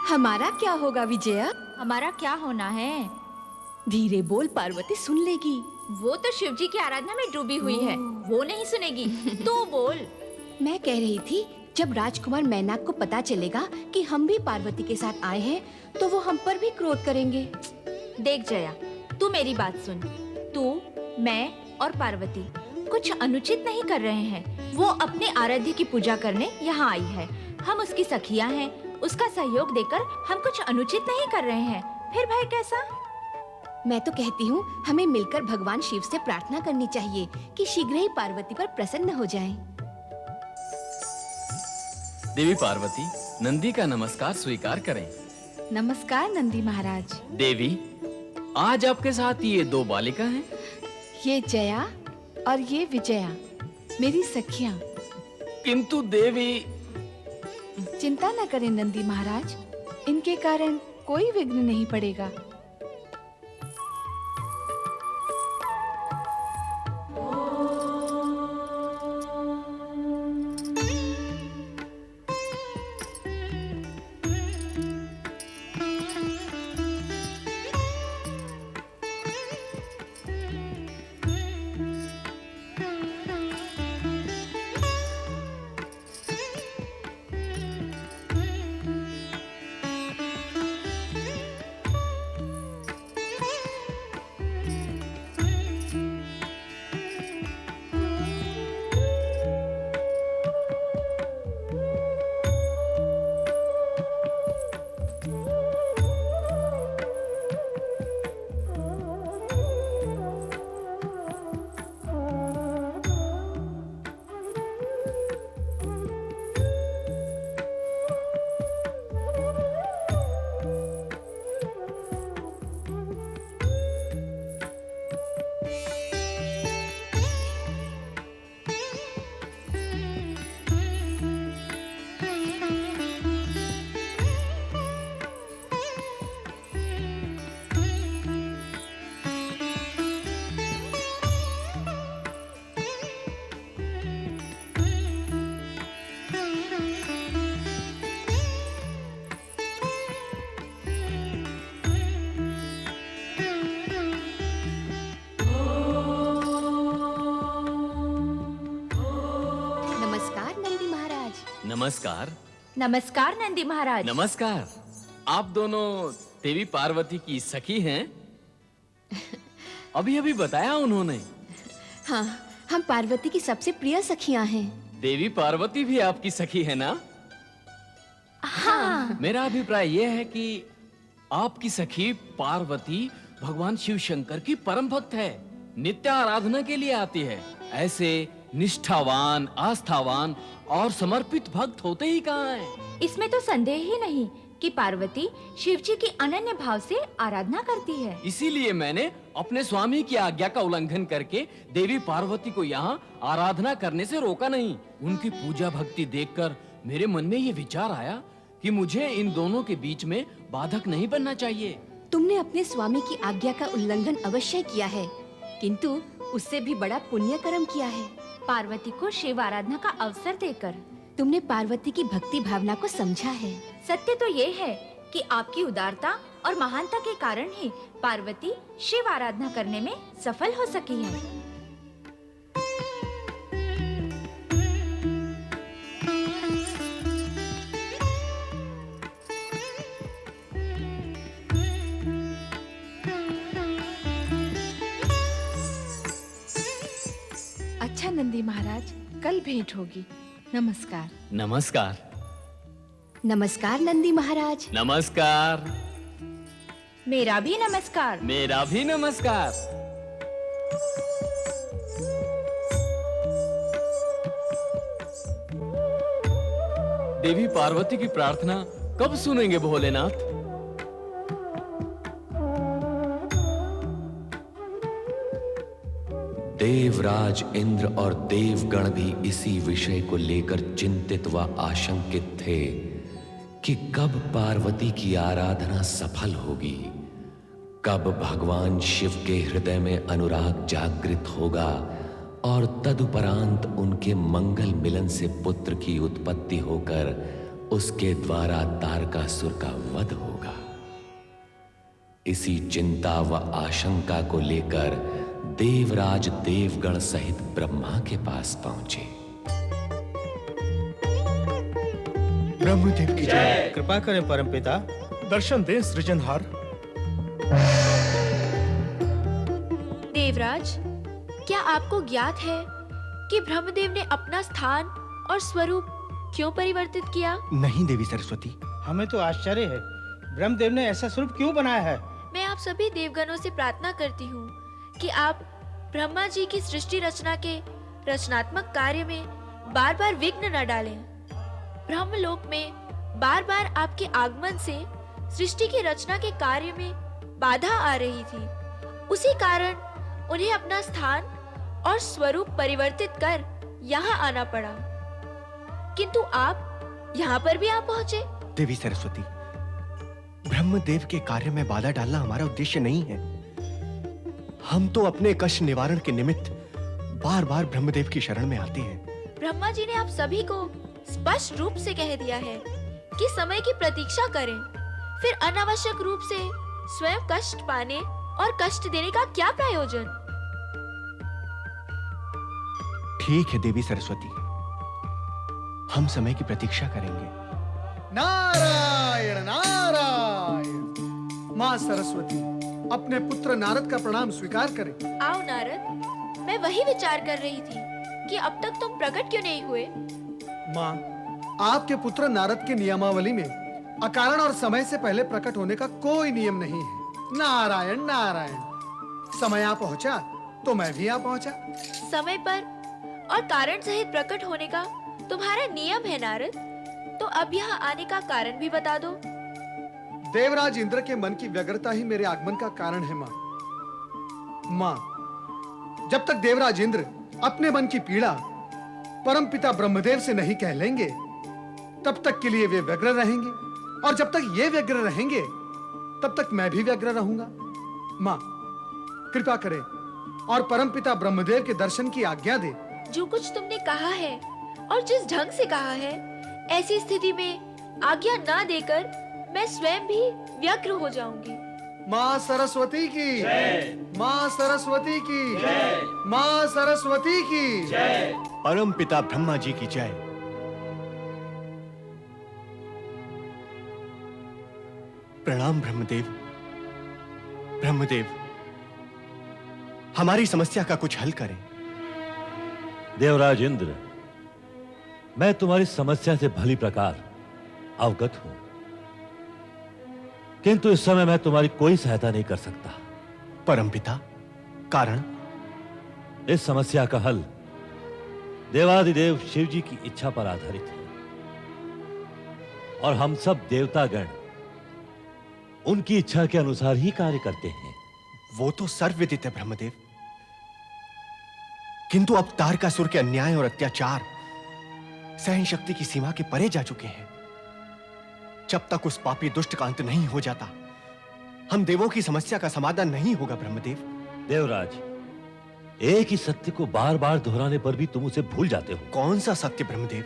हमारा क्या होगा विजया? हमारा क्या होना है? धीरे बोल, पार्वती सुन लेगी। वो तो शिव जी की आराधना में डूबी हुई है, वो नहीं सुनेगी। तू बोल। मैं कह रही थी, जब राजकुमार मैनाक को पता चलेगा कि हम भी पार्वती के साथ आए हैं, तो वो हम पर भी क्रोध करेंगे। देख जया, तू मेरी बात सुन। तू, मैं और पार्वती कुछ अनुचित नहीं कर रहे हैं। वो अपने आराध्य की पूजा करने यहाँ आई है। हम उसकी सखियाँ हैं। उसका सहयोग देकर हम कुछ अनुचित नहीं कर रहे हैं। फिर भाई कैसा? मैं तो कहती हूँ, हमें मिलकर भगवान शिव से प्रार्थना करनी चाहिए कि शीघ्र ही पार्वती पर प्रसन्न हो जाएं। देवी पार्वती, नंदी का नमस्कार स्वीकार करें। नमस्कार नंदी महाराज। देवी, आज आपके साथ ये दो बालिका हैं। ये जया और ये विजया, मेरी सखियां। किंतु देवी, चिंता न करें नंदी महाराज, इनके कारण कोई विघ्न नहीं पड़ेगा। नमस्कार। नमस्कार नंदी महाराज। नमस्कार। आप दोनों देवी पार्वती की सखी हैं? अभी अभी बताया उन्होंने। हाँ, हम पार्वती की सबसे प्रिय सखियां हैं। देवी पार्वती भी आपकी सखी है ना? हाँ। मेरा अभिप्राय यह है कि आपकी सखी पार्वती भगवान शिव शंकर की परम भक्त है, नित्य आराधना के लिए आती है। ऐसे निष्ठावान, आस्थावान और समर्पित भक्त होते ही कहाँ हैं? इसमें तो संदेह ही नहीं कि पार्वती शिव जी की अनन्य भाव से आराधना करती है। इसीलिए मैंने अपने स्वामी की आज्ञा का उल्लंघन करके देवी पार्वती को यहाँ आराधना करने से रोका नहीं। उनकी पूजा भक्ति देखकर मेरे मन में ये विचार आया कि मुझे इन दोनों के बीच में बाधक नहीं बनना चाहिए। तुमने अपने स्वामी की आज्ञा का उल्लंघन अवश्य किया है, किंतु उससे भी बड़ा पुण्य कर्म किया है। पार्वती को शिव आराधना का अवसर देकर तुमने पार्वती की भक्ति भावना को समझा है। सत्य तो ये है कि आपकी उदारता और महानता के कारण ही पार्वती शिव आराधना करने में सफल हो सकी है। अच्छा नंदी महाराज, कल भेंट होगी। नमस्कार। नमस्कार। नमस्कार नंदी महाराज। नमस्कार। मेरा भी नमस्कार। मेरा भी नमस्कार। देवी पार्वती की प्रार्थना कब सुनेंगे भोलेनाथ? देवराज इंद्र और देवगण भी इसी विषय को लेकर चिंतित व आशंकित थे कि कब पार्वती की आराधना सफल होगी, कब भगवान शिव के हृदय में अनुराग जागृत होगा और तदुपरांत उनके मंगल मिलन से पुत्र की उत्पत्ति होकर उसके द्वारा तारकासुर का वध होगा। इसी चिंता व आशंका को लेकर देवराज देवगण सहित ब्रह्मा के पास पहुंचे। ब्रह्मदेव की जय। कृपा करें परमपिता। दर्शन दें सृजनहार। देवराज, क्या आपको ज्ञात है कि ब्रह्मदेव ने अपना स्थान और स्वरूप क्यों परिवर्तित किया? नहीं देवी सरस्वती। हमें तो आश्चर्य है, ब्रह्मदेव ने ऐसा स्वरूप क्यों बनाया है? मैं आप सभी देवगणों से प्रार्थना करती हूँ कि आप ब्रह्मा जी की सृष्टि रचना के रचनात्मक कार्य में बार बार विघ्न न डालें। ब्रह्मलोक में बार बार आपके आगमन से सृष्टि की रचना के कार्य में बाधा आ रही थी। उसी कारण उन्हें अपना स्थान और स्वरूप परिवर्तित कर यहाँ आना पड़ा। किंतु आप यहाँ पर भी आ पहुँचे। देवी सरस्वती, ब्रह्मदेव के कार्य में बाधा डालना हमारा उद्देश्य नहीं है। हम तो अपने कष्ट निवारण के निमित्त बार बार ब्रह्मदेव की शरण में आते हैं। ब्रह्मा जी ने आप सभी को स्पष्ट रूप से कह दिया है कि समय की प्रतीक्षा करें, फिर अनावश्यक रूप से स्वयं कष्ट पाने और कष्ट देने का क्या प्रयोजन? ठीक है देवी सरस्वती, हम समय की प्रतीक्षा करेंगे। नारायण नारायण। माँ सरस्वती, अपने पुत्र नारद का प्रणाम स्वीकार करें। आओ नारद, मैं वही विचार कर रही थी कि अब तक तुम प्रकट क्यों नहीं हुए। माँ, आपके पुत्र नारद के नियमावली में अकारण और समय से पहले प्रकट होने का कोई नियम नहीं है। नारायण नारायण। समय आ पहुँचा तो मैं भी आ पहुँचा। समय पर और कारण सहित प्रकट होने का तुम्हारा नियम है नारद, तो अब यहाँ आने का कारण भी बता दो। देवराज इंद्र के मन की व्यग्रता ही मेरे आगमन का कारण है। माँ, जब तक देवराज इंद्र अपने मन की पीड़ा परमपिता ब्रह्मदेव से नहीं कह लेंगे, तब तक के लिए वे व्यग्र रहेंगे, और जब तक ये व्यग्र रहेंगे तब तक मैं भी व्यग्र रहूंगा। माँ, कृपा करें और परमपिता ब्रह्मदेव के दर्शन की आज्ञा दे। जो कुछ तुमने कहा है और जिस ढंग से कहा है, ऐसी स्थिति में आज्ञा ना देकर मैं स्वयं भी व्यग्र हो जाऊंगी। माँ सरस्वती की जय। माँ सरस्वती की जय। माँ सरस्वती की जय। परम पिता ब्रह्मा जी की जय। प्रणाम ब्रह्मदेव। ब्रह्मदेव, हमारी समस्या का कुछ हल करें। देवराज इंद्र, मैं तुम्हारी समस्या से भली प्रकार अवगत हूं, किंतु इस समय मैं तुम्हारी कोई सहायता नहीं कर सकता। परमपिता, कारण? इस समस्या का हल देवादिदेव शिव जी की इच्छा पर आधारित है, और हम सब देवतागण उनकी इच्छा के अनुसार ही कार्य करते हैं। वो तो सर्वविदित है ब्रह्मदेव, किंतु अब तारकासुर के अन्याय और अत्याचार सहन शक्ति की सीमा के परे जा चुके हैं। जब तक उस पापी दुष्ट का अंत नहीं हो जाता, हम देवों की समस्या का समाधान नहीं होगा ब्रह्मदेव। देवराज, एक ही सत्य को बार बार दोहराने पर भी तुम उसे भूल जाते हो। कौन सा सत्य ब्रह्मदेव?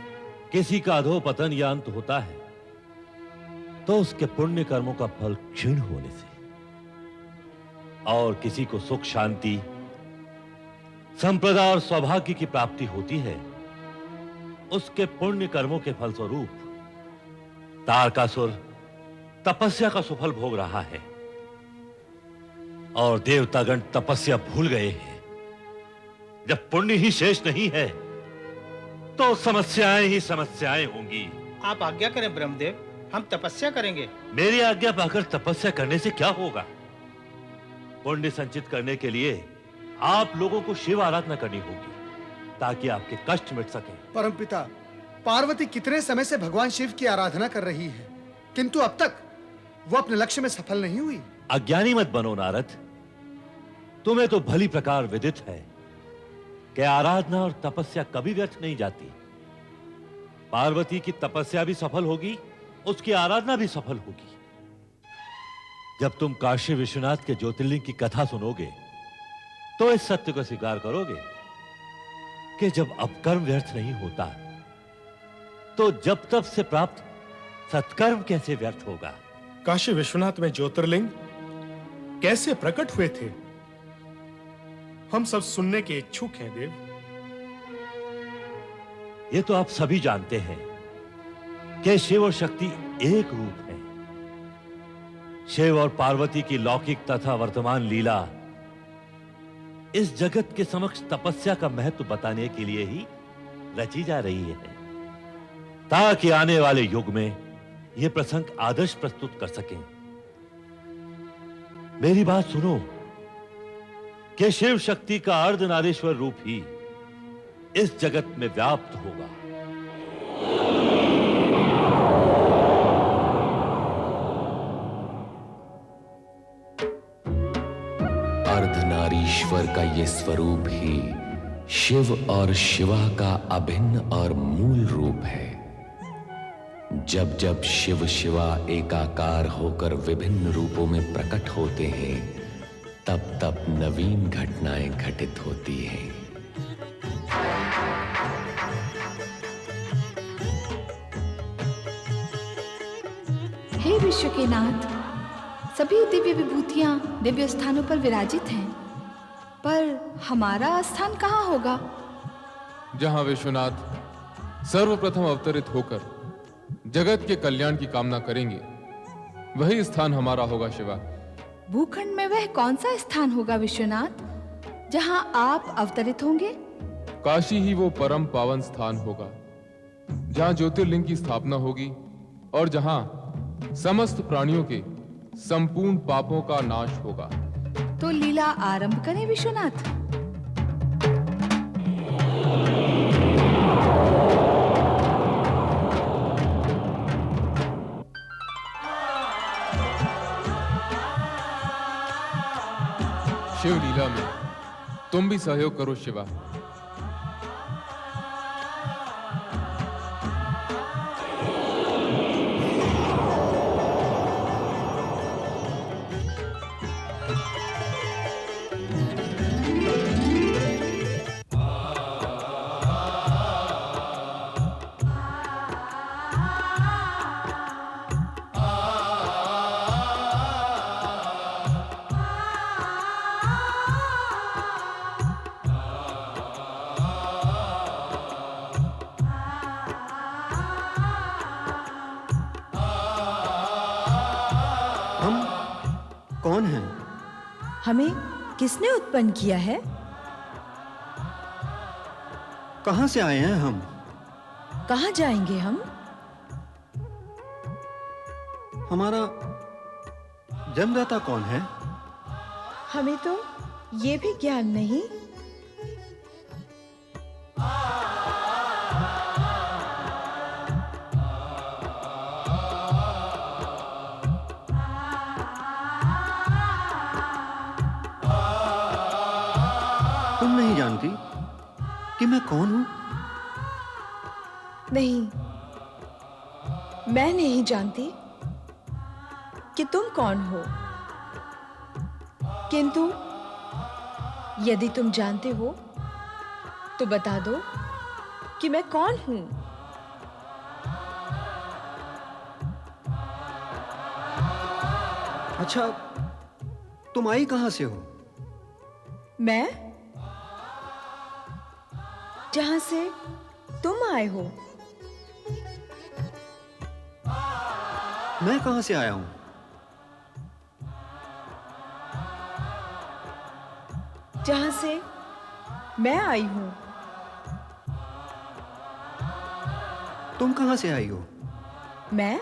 किसी का अधोपतन या अंत होता है तो उसके पुण्य कर्मों का फल क्षीण होने से, और किसी को सुख शांति संप्रदा और सौभाग्य की प्राप्ति होती है उसके पुण्य कर्मों के फलस्वरूप। तारकासुर तपस्या का सुफल भोग रहा है, और देवतागण तपस्या भूल गए हैं। जब पुण्य ही शेष नहीं है तो समस्याएं ही समस्याएं होंगी। आप आज्ञा करें ब्रह्मदेव, हम तपस्या करेंगे। मेरी आज्ञा पाकर तपस्या करने से क्या होगा? पुण्य संचित करने के लिए आप लोगों को शिव आराधना करनी होगी, ताकि आपके कष्ट मिट सके। परमपिता, पार्वती कितने समय से भगवान शिव की आराधना कर रही है, किंतु अब तक वो अपने लक्ष्य में सफल नहीं हुई। अज्ञानी मत बनो नारद, तुम्हें तो भली प्रकार विदित है कि आराधना और तपस्या कभी व्यर्थ नहीं जाती। पार्वती की तपस्या भी सफल होगी, उसकी आराधना भी सफल होगी। जब तुम काशी विश्वनाथ के ज्योतिर्लिंग की कथा सुनोगे तो इस सत्य को स्वीकार करोगे कि जब अपकर्म व्यर्थ नहीं होता तो जब तब से प्राप्त सत्कर्म कैसे व्यर्थ होगा? काशी विश्वनाथ में ज्योतिर्लिंग कैसे प्रकट हुए थे, हम सब सुनने के इच्छुक हैं देव। ये तो आप सभी जानते हैं कि शिव और शक्ति एक रूप है। शिव और पार्वती की लौकिक तथा वर्तमान लीला इस जगत के समक्ष तपस्या का महत्व बताने के लिए ही रची जा रही है, ताकि आने वाले युग में यह प्रसंग आदर्श प्रस्तुत कर सकें। मेरी बात सुनो कि शिव शक्ति का अर्धनारीश्वर रूप ही इस जगत में व्याप्त होगा। अर्धनारीश्वर का ये स्वरूप ही शिव और शिवा का अभिन्न और मूल रूप है। जब जब शिव शिवा एकाकार होकर विभिन्न रूपों में प्रकट होते हैं, तब तब नवीन घटनाएं घटित होती हैं। हे विश्व के नाथ, सभी दिव्य विभूतियां दिव्य स्थानों पर विराजित हैं, पर हमारा स्थान कहाँ होगा? जहां विश्वनाथ सर्वप्रथम अवतरित होकर जगत के कल्याण की कामना करेंगे, वही स्थान हमारा होगा शिवा। भूखंड में वह कौन सा स्थान होगा विश्वनाथ, जहां आप अवतरित होंगे? काशी ही वो परम पावन स्थान होगा जहां ज्योतिर्लिंग की स्थापना होगी और जहां समस्त प्राणियों के संपूर्ण पापों का नाश होगा। तो लीला आरंभ करें विश्वनाथ। शिव लीला में तुम भी सहयोग करो शिवा। हम कौन हैं? हमें किसने उत्पन्न किया है? कहां से आए हैं हम? कहाँ जाएंगे हम? हमारा जन्मदाता कौन है? हमें तो ये भी ज्ञान नहीं। तुम नहीं जानती कि मैं कौन हूं? नहीं, मैं नहीं जानती कि तुम कौन हो, किंतु यदि तुम जानते हो तो बता दो कि मैं कौन हूं। अच्छा, तुम आई कहां से हो? मैं जहां से तुम आए हो। मैं कहां से आया हूं? जहां से मैं आई हूं। तुम कहां से आई हो? मैं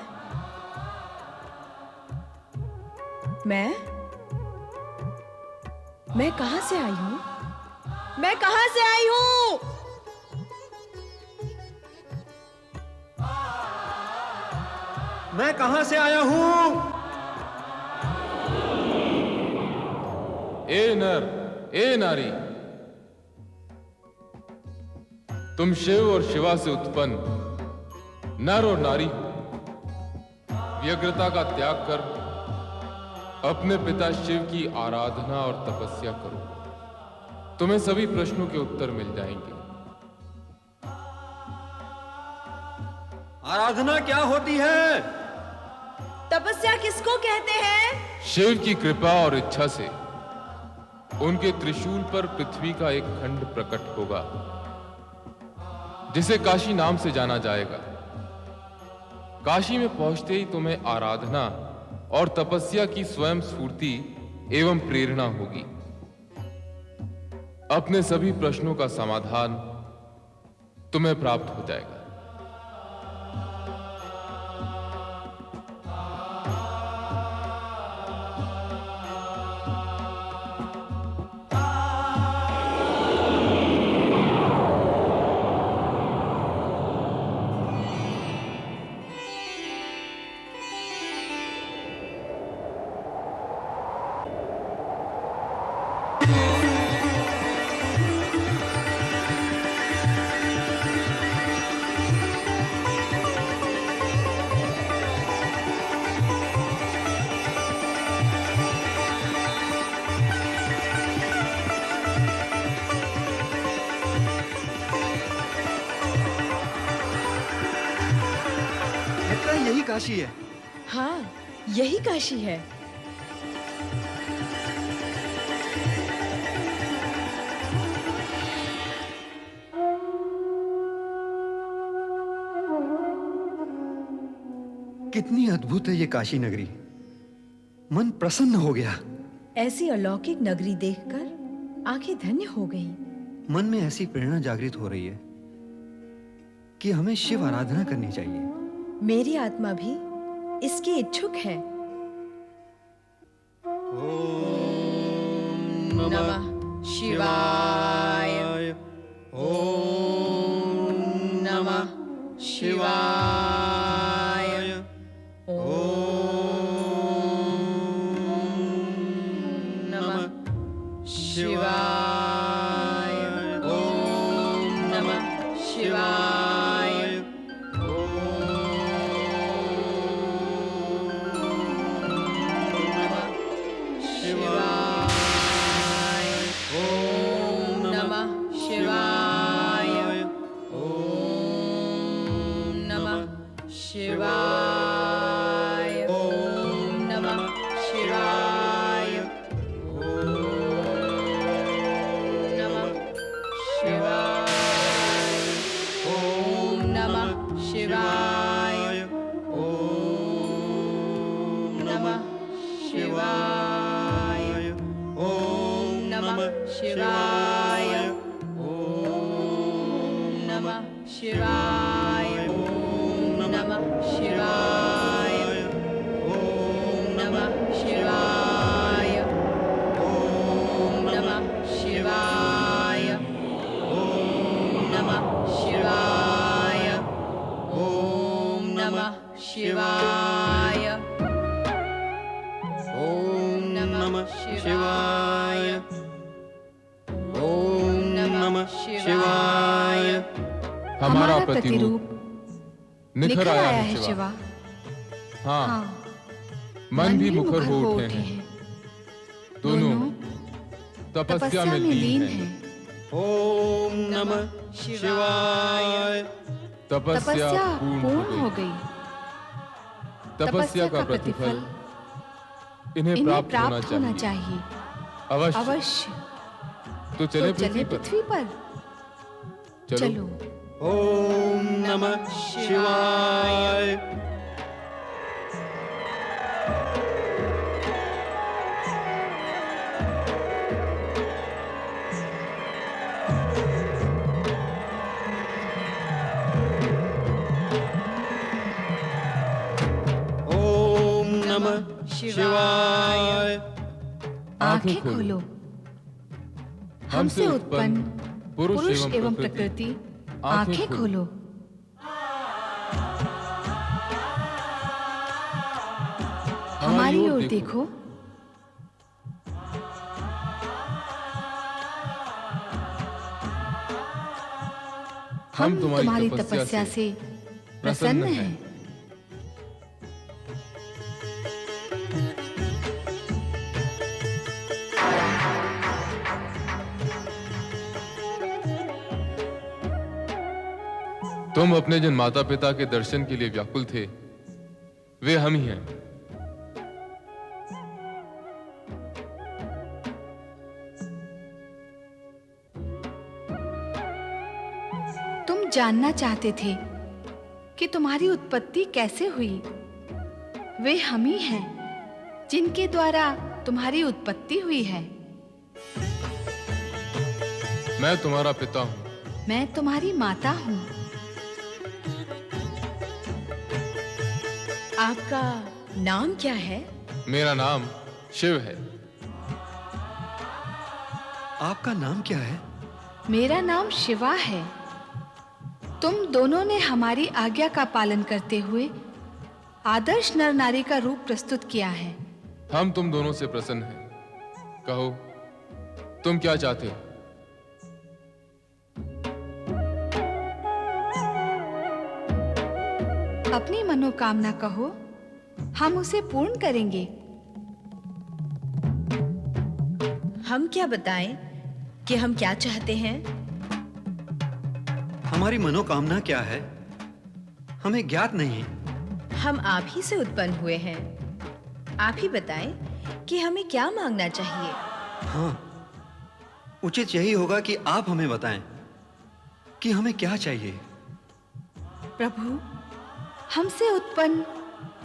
कहां से आई हूं? मैं कहां से आई हूं? मैं कहां से आया हूं? ए नर, ए नारी, तुम शिव और शिवा से उत्पन्न नर और नारी हो। व्यग्रता का त्याग कर अपने पिता शिव की आराधना और तपस्या करो। तुम्हें सभी प्रश्नों के उत्तर मिल जाएंगे। आराधना क्या होती है? तपस्या किसको कहते हैं? शिव की कृपा और इच्छा से उनके त्रिशूल पर पृथ्वी का एक खंड प्रकट होगा, जिसे काशी नाम से जाना जाएगा। काशी में पहुंचते ही तुम्हें आराधना और तपस्या की स्वयं स्फूर्ति एवं प्रेरणा होगी। अपने सभी प्रश्नों का समाधान तुम्हें प्राप्त हो जाएगा। लगता है यही काशी है। हाँ, यही काशी है। कितनी अद्भुत है ये काशी नगरी। मन प्रसन्न हो गया। ऐसी अलौकिक नगरी देखकर आंखें धन्य हो गई। मन में ऐसी प्रेरणा जागृत हो रही है कि हमें शिव आराधना करनी चाहिए। मेरी आत्मा भी इसकी इच्छुक है। ओम नमः शिवाय। ओम नमः शिवाय। ओम नमः शिवाय। ओम नमः शिवाय। शिवाय। ओम नमः शिवाय। ओम नमः शिवाय। ओम नमः शिवाय। ओम नमः शिवाय। ओम नमः शिवाय। ओम नमः शिवाय। ओम नमः शिवाय। ओम नमः शिवाय। ओम नमः शिवाय। ओम नमः शिवाय। ओम नमः शिवाय। ओम नमः शिवाय। ओम नमः शिवाय। हमारा प्रतिरूप निखर आया है शिवा। शिवा। हाँ, मन भी मुखर हो उठे हैं। दोनों तपस्या में लीन हैं। ओम नमः शिवाय। तपस्या पूर्ण हो गई। गई। तपस्या का प्रतिफल इन्हें प्राप्त होना चाहिए। अवश्य। अवश्य। तो चले तो चले पृथ्वी पर। चलो। ओम नमः शिवाय। ओम नमः शिवाय। आंखें खोलो। हमसे उत्पन्न पुरुष एवं प्रकृति आंखें खोलो। हमारी ओर देखो। हम तुम्हारी तपस्या से प्रसन्न हैं। तुम अपने जिन माता पिता के दर्शन के लिए व्याकुल थे वे हम ही हैं। तुम जानना चाहते थे कि तुम्हारी उत्पत्ति कैसे हुई। वे हम ही हैं जिनके द्वारा तुम्हारी उत्पत्ति हुई है। मैं तुम्हारा पिता हूं। मैं तुम्हारी माता हूँ। आपका नाम क्या है? मेरा नाम शिव है। आपका नाम क्या है? मेरा नाम शिवा है। तुम दोनों ने हमारी आज्ञा का पालन करते हुए आदर्श नर नारी का रूप प्रस्तुत किया है। हम तुम दोनों से प्रसन्न हैं। कहो तुम क्या चाहते हो? अपनी मनोकामना कहो, हम उसे पूर्ण करेंगे। हम क्या बताएं कि हम क्या चाहते हैं? हमारी मनोकामना क्या है हमें ज्ञात नहीं। हम आप ही से उत्पन्न हुए हैं। आप ही बताएं कि हमें क्या मांगना चाहिए। हाँ, उचित यही होगा कि आप हमें बताएं कि हमें क्या चाहिए। प्रभु, हमसे उत्पन्न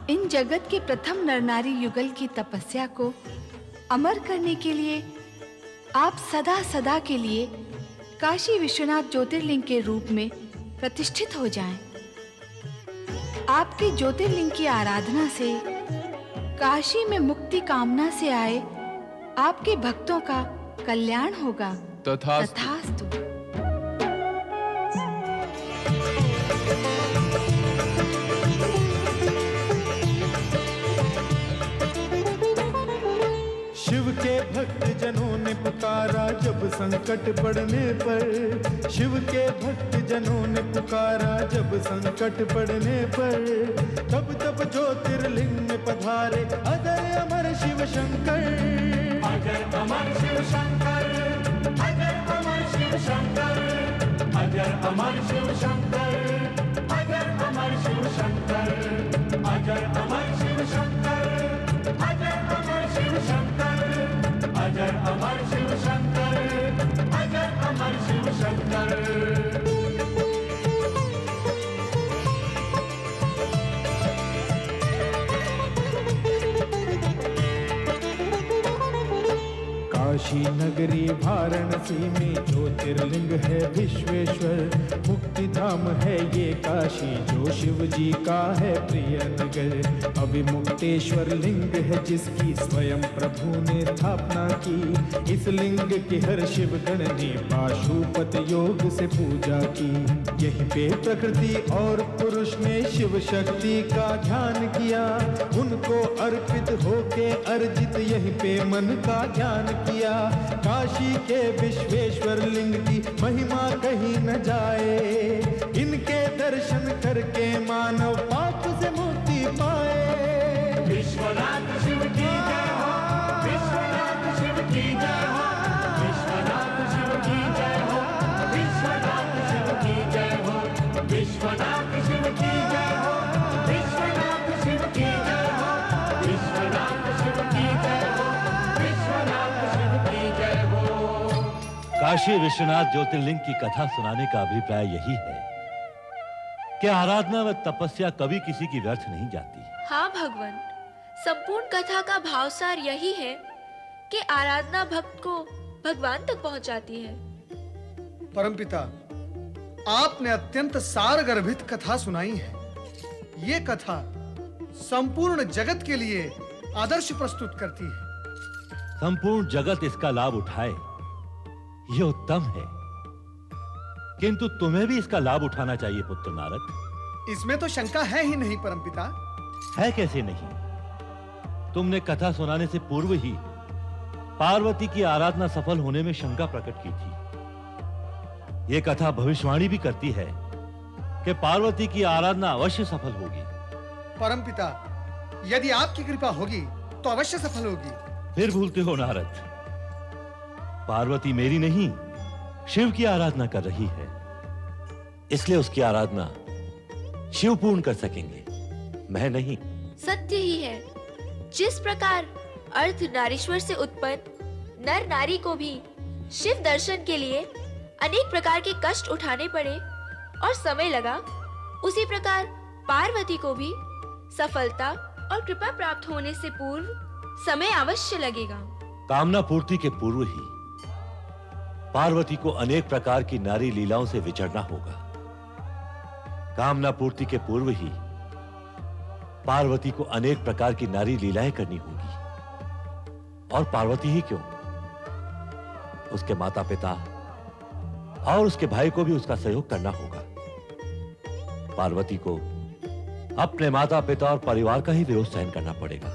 इन जगत के प्रथम नरनारी युगल की तपस्या को अमर करने के लिए आप सदा सदा के लिए काशी विश्वनाथ ज्योतिर्लिंग के रूप में प्रतिष्ठित हो जाएं। आपके ज्योतिर्लिंग की आराधना से काशी में मुक्ति कामना से आए आपके भक्तों का कल्याण होगा। तथास्तु। तथास्तु। शिव के भक्त जनों ने पुकारा जब संकट पड़ने पर। शिव के भक्त जनों ने पुकारा जब संकट पड़ने पर। तब तब ज्योतिर्लिंग में पधारे अजर अमर शिव शंकर। अजर अमर शिव शंकर, अजर अमर शिव शंकर, अजर अमर शिव शंकर, अजर अमर शिव शंकर, अजर अमर शिव शंकर, अजर अमर शिव शंकर, अजर अमर शिव शंकर, अजर अमर शिव शंकर। काशी नगरी वाराणसी में ज्योतिर्लिंग है विश्वेश्वर। मुक्ति धाम है ये काशी जो शिव जी का है प्रिय नगर। अविमुक्तेश्वर लिंग है जिसकी स्वयं प्रभु ने स्थापना की। इस लिंग की हर शिव गण ने पाशुपत योग से पूजा की। यहीं पे प्रकृति और पुरुष ने शिव शक्ति का ध्यान किया। उनको अर्पित होके अर्जित यहीं पे मन का ध्यान किया। काशी के विश्वेश्वर लिंग की महिमा कहीं न जाए। इनके दर्शन करके मानव पाप से मुक्ति पाए। विश्वनाथ शिव की जय हो, विश्वनाथ शिव की जय हो, विश्वनाथ शिव की जय हो, विश्वनाथ शिव की जय हो, विश्वनाथ शिव की जय हो, विश्वनाथ शिव की जय हो, विश्वनाथ शिव की जय हो, विश्वनाथ शिव की जय हो। काशी विश्वनाथ ज्योतिर्लिंग की कथा सुनाने का अभिप्राय यही है कि आराधना व तपस्या कभी किसी की व्यर्थ नहीं जाती। हाँ भगवान, संपूर्ण कथा का भावसार यही है कि आराधना भक्त को भगवान तक पहुंचाती है। परमपिता, आपने अत्यंत सारगर्भित कथा सुनाई है। ये कथा संपूर्ण जगत के लिए आदर्श प्रस्तुत करती है। संपूर्ण जगत इसका लाभ उठाए ये उत्तम है, किंतु तुम्हें भी इसका लाभ उठाना चाहिए पुत्र नारद। इसमें तो शंका है ही नहीं परमपिता। है कैसे नहीं? तुमने कथा सुनाने से पूर्व ही पार्वती की आराधना सफल होने में शंका प्रकट की थी। यह कथा भविष्यवाणी भी करती है कि पार्वती की आराधना अवश्य सफल होगी। परमपिता, यदि आपकी कृपा होगी तो अवश्य सफल होगी। फिर भूलते हो नारद, पार्वती मेरी नहीं शिव की आराधना कर रही है, इसलिए उसकी आराधना शिव पूर्ण कर सकेंगे, मैं नहीं। सत्य ही है, जिस प्रकार अर्धनारीश्वर से उत्पन्न नर नारी को भी शिव दर्शन के लिए अनेक प्रकार के कष्ट उठाने पड़े और समय लगा, उसी प्रकार पार्वती को भी सफलता और कृपा प्राप्त होने से पूर्व समय अवश्य लगेगा। कामना पूर्ति के पूर्व ही पार्वती को अनेक प्रकार की नारी लीलाओं से विचरना होगा। कामना पूर्ति के पूर्व ही पार्वती को अनेक प्रकार की नारी लीलाएं करनी होगी। और पार्वती ही क्यों, उसके माता पिता और उसके भाई को भी उसका सहयोग करना होगा। पार्वती को अपने माता पिता और परिवार का ही विरोध सहन करना पड़ेगा।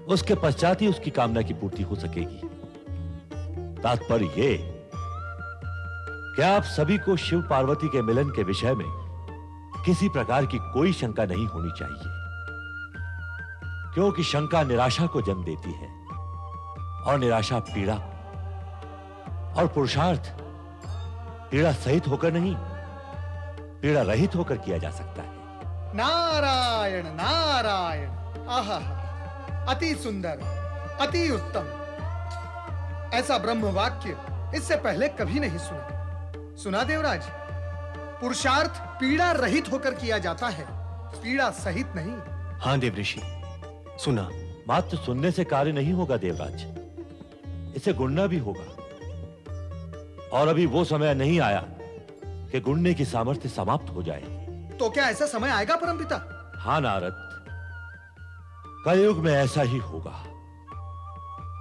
उसके पश्चात ही उसकी कामना की पूर्ति हो सकेगी। तात्पर्य ये कि आप सभी को शिव पार्वती के मिलन के विषय में किसी प्रकार की कोई शंका नहीं होनी चाहिए, क्योंकि शंका निराशा को जन्म देती है और निराशा पीड़ा को, और पुरुषार्थ पीड़ा सहित होकर नहीं, पीड़ा रहित होकर किया जा सकता है। नारायण नारायण, आहा, अति सुंदर, अति उत्तम। ऐसा ब्रह्म वाक्य इससे पहले कभी नहीं सुना। सुना देवराज, पुरुषार्थ पीड़ा रहित होकर किया जाता है, पीड़ा सहित नहीं। हाँ देवऋषि, सुना। मात्र सुनने से कार्य नहीं होगा देवराज, इसे गुणना भी होगा। और अभी वो समय नहीं आया कि गुणने की सामर्थ्य समाप्त हो जाए। तो क्या ऐसा समय आएगा परमपिता? हाँ नारद, कलयुग में ऐसा ही होगा।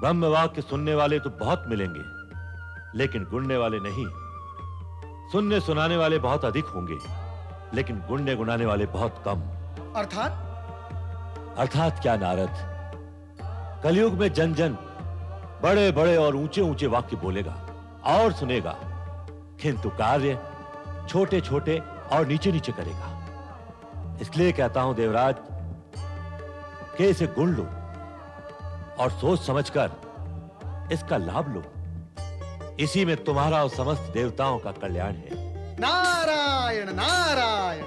ब्रह्म वाक्य सुनने वाले तो बहुत मिलेंगे, लेकिन गुणने वाले नहीं। सुनने सुनाने वाले बहुत अधिक होंगे, लेकिन गुणने गुनाने वाले बहुत कम। अर्थात क्या नारद, कलयुग में जन जन बड़े बड़े और ऊंचे ऊंचे वाक्य बोलेगा और सुनेगा, किंतु कार्य छोटे छोटे और नीचे नीचे करेगा। इसलिए कहता हूं देवराज कि इसे गुण लो और सोच समझकर इसका लाभ लो। इसी में तुम्हारा और समस्त देवताओं का कल्याण है। नारायण नारायण,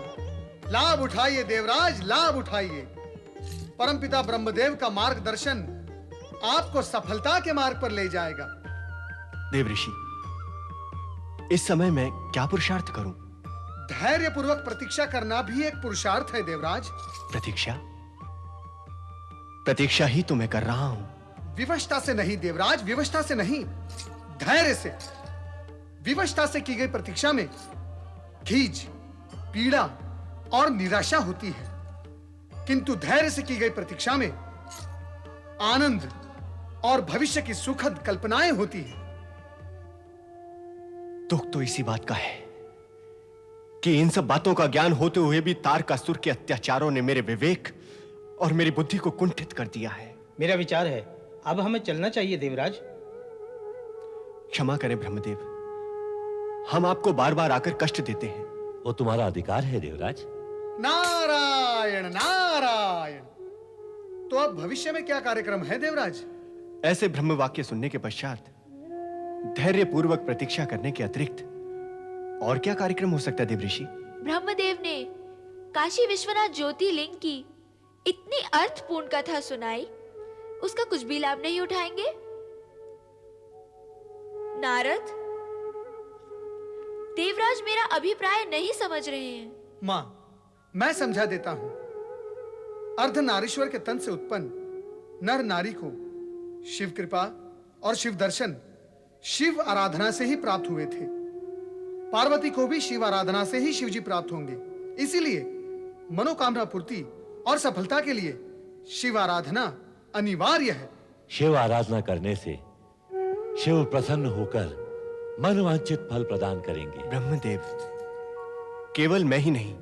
लाभ उठाइए देवराज, लाभ उठाइए। परमपिता ब्रह्मदेव का मार्गदर्शन आपको सफलता के मार्ग पर ले जाएगा। देवऋषि, इस समय मैं क्या पुरुषार्थ करूं? धैर्य पूर्वक प्रतीक्षा करना भी एक पुरुषार्थ है देवराज। प्रतीक्षा? प्रतीक्षा ही तो मैं कर रहा हूं। विवशता से नहीं देवराज, विवशता से नहीं, धैर्य से। विवशता से की गई प्रतीक्षा में खीज, पीड़ा और निराशा होती है, किंतु धैर्य से की गई प्रतीक्षा में आनंद और भविष्य की सुखद कल्पनाएं होती है। दुख तो इसी बात का है कि इन सब बातों का ज्ञान होते हुए भी तारकासुर के अत्याचारों ने मेरे विवेक और मेरी बुद्धि को कुंठित कर दिया है। मेरा विचार है अब हमें चलना चाहिए देवराज। क्षमा करें ब्रह्मदेव, हम आपको बार बार आकर कष्ट देते हैं। वो तुम्हारा अधिकार है देवराज। नारायण नारायण। तो अब भविष्य में क्या कार्यक्रम है देवराज? ऐसे ब्रह्म वाक्य सुनने के पश्चात धैर्य पूर्वक प्रतीक्षा करने के अतिरिक्त और क्या कार्यक्रम हो सकता है देवऋषि? ब्रह्मदेव ने काशी विश्वनाथ ज्योतिर्लिंग की इतनी अर्थपूर्ण कथा सुनाई, उसका कुछ भी लाभ नहीं उठाएंगे? नारद, देवराज मेरा अभिप्राय नहीं समझ रहे हैं। मां, मैं समझा देता हूं। अर्धनारीश्वर के तन से उत्पन्न नर नारी को शिव कृपा और शिव दर्शन शिव आराधना से ही प्राप्त हुए थे। पार्वती को भी शिव आराधना से ही शिवजी प्राप्त होंगे। इसीलिए मनोकामना पूर्ति और सफलता के लिए शिव आराधना अनिवार्य है। शिव आराधना करने से शिव प्रसन्न होकर मनवांछित फल प्रदान करेंगे। ब्रह्मदेव, केवल मैं ही नहीं,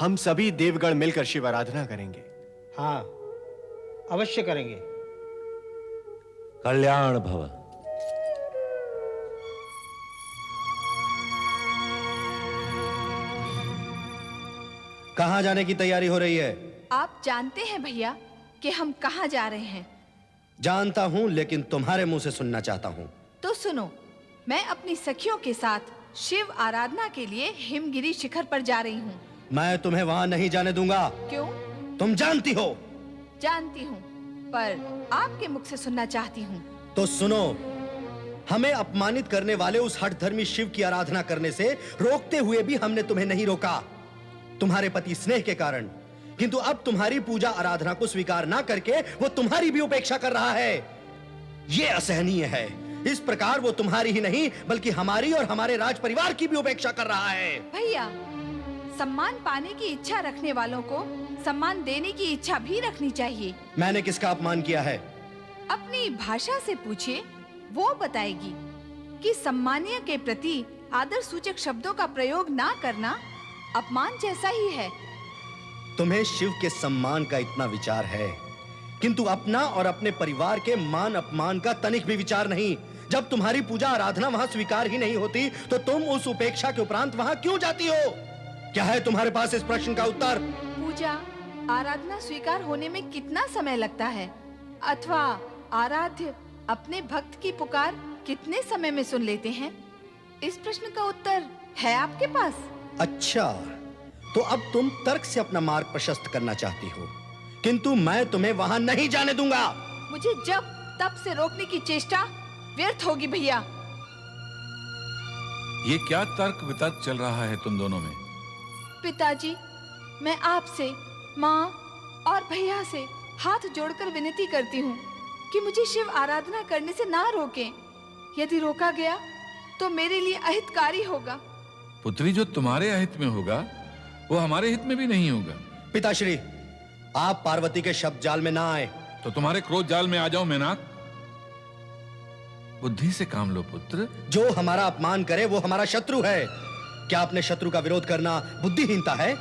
हम सभी देवगण मिलकर शिव आराधना करेंगे। हाँ, अवश्य करेंगे। कल्याण भव। कहां जाने की तैयारी हो रही है? आप जानते हैं भैया कि हम कहाँ जा रहे हैं? जानता हूं, लेकिन तुम्हारे मुंह से सुनना चाहता हूं। तो सुनो, मैं अपनी सखियों के साथ शिव आराधना के लिए हिमगिरी शिखर पर जा रही हूँ। मैं तुम्हें वहां नहीं जाने दूंगा। क्यों? तुम जानती हो। जानती हूँ, पर आपके मुख से सुनना चाहती हूँ। तो सुनो, हमें अपमानित करने वाले उस हठधर्मी शिव की आराधना करने से रोकते हुए भी हमने तुम्हें नहीं रोका, तुम्हारे पति स्नेह के कारण। किंतु अब तुम्हारी पूजा आराधना को स्वीकार ना करके वो तुम्हारी भी उपेक्षा कर रहा है। ये असहनीय है। इस प्रकार वो तुम्हारी ही नहीं बल्कि हमारी और हमारे राज परिवार की भी उपेक्षा कर रहा है। भैया, सम्मान पाने की इच्छा रखने वालों को सम्मान देने की इच्छा भी रखनी चाहिए। मैंने किसका अपमान किया है? अपनी भाषा से पूछिए, वो बताएगी कि सम्मानीय के प्रति आदर सूचक शब्दों का प्रयोग ना करना अपमान जैसा ही है। तुम्हें शिव के सम्मान का इतना विचार है, किंतु अपना और अपने परिवार के मान अपमान का तनिक भी विचार नहीं। जब तुम्हारी पूजा आराधना वहां स्वीकार ही नहीं होती तो तुम उस उपेक्षा के उपरांत वहां क्यों जाती हो? क्या है तुम्हारे पास इस प्रश्न का उत्तर? पूजा आराधना स्वीकार होने में कितना समय लगता है, अथवा आराध्य अपने भक्त की पुकार कितने समय में सुन लेते हैं? इस प्रश्न का उत्तर है आपके पास? अच्छा, तो अब तुम तर्क से अपना मार्ग प्रशस्त करना चाहती हो, किंतु मैं तुम्हें वहां नहीं जाने दूंगा। मुझे जब तब से रोकने की चेष्टा व्यर्थ होगी भैया। ये क्या तर्क वितर्क चल रहा है तुम दोनों में? पिताजी, मैं आपसे, माँ और भैया से हाथ जोड़कर विनती करती हूँ कि मुझे शिव आराधना करने से ना रोकें। यदि रोका गया तो मेरे लिए अहितकारी होगा। पुत्री, जो तुम्हारे अहित में होगा वो हमारे हित में भी नहीं होगा। पिताश्री, आप पार्वती के शब्द जाल में ना आए। तो तुम्हारे क्रोध जाल में आ जाओ मेनाक। बुद्धि से काम लो पुत्र। जो हमारा अपमान करे वो हमारा शत्रु है। क्या अपने शत्रु का विरोध करना बुद्धिहीनता है?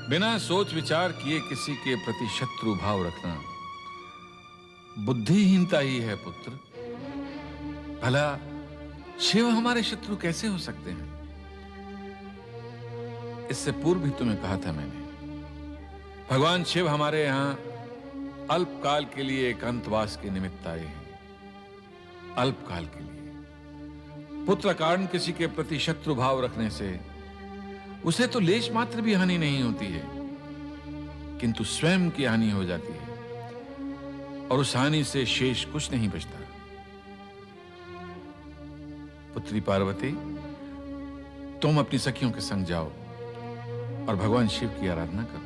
बिना सोच विचार किए किसी के प्रति शत्रु भाव रखना बुद्धिहीनता ही है पुत्र। भला शिव हमारे शत्रु कैसे हो सकते हैं? इससे पूर्व भी तुम्हें कहा था मैंने, भगवान शिव हमारे यहाँ अल्पकाल के लिए एकांतवास के निमित्त आए हैं। अल्पकाल के लिए। पुत्र कारण किसी के प्रति शत्रु भाव रखने से उसे तो लेश मात्र भी हानि नहीं होती है, किंतु स्वयं की हानि हो जाती है और उस हानि से शेष कुछ नहीं बचता। पुत्री पार्वती, तुम अपनी सखियों के संग जाओ और भगवान शिव की आराधना करो।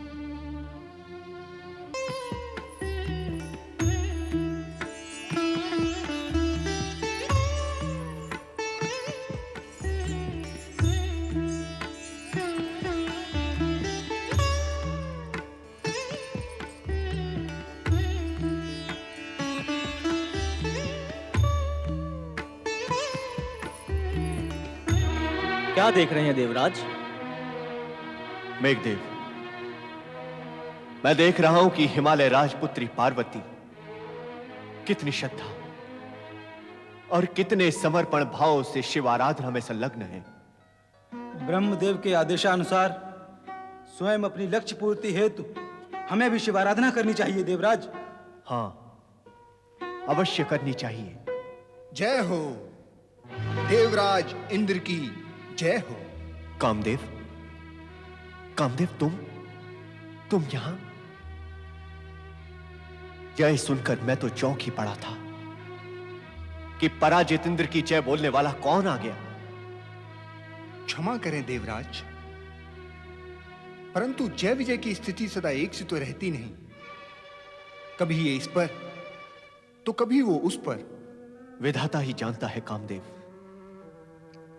क्या देख रहे हैं देवराज? मेघदेव, मैं देख रहा हूं कि हिमालय राजपुत्री पार्वती कितनी श्रद्धा और कितने समर्पण भाव से शिव आराधना में संलग्न है। ब्रह्मदेव के आदेशानुसार स्वयं अपनी लक्ष्य पूर्ति हेतु हमें भी शिव आराधना करनी चाहिए देवराज। हां, अवश्य करनी चाहिए। जय हो देवराज इंद्र की जय हो। कामदेव, कामदेव, तुम यहां? जय सुनकर मैं तो चौंक ही पड़ा था कि पराजित इंद्र की जय बोलने वाला कौन आ गया। क्षमा करें देवराज, परंतु जय विजय की स्थिति सदा एक सी तो रहती नहीं। कभी ये इस पर तो कभी वो उस पर। विधाता ही जानता है कामदेव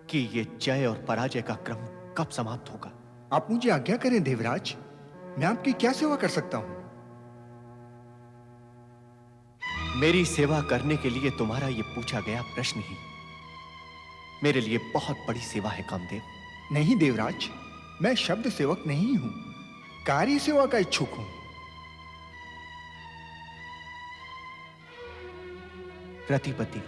कि ये जय और पराजय का क्रम कब समाप्त होगा। आप मुझे आज्ञा करें देवराज, मैं आपकी क्या सेवा कर सकता हूं? मेरी सेवा करने के लिए तुम्हारा ये पूछा गया प्रश्न ही मेरे लिए बहुत बड़ी सेवा है कामदेव। नहीं देवराज, मैं शब्द सेवक नहीं हूं, कार्य सेवा का इच्छुक हूं। रतिपति,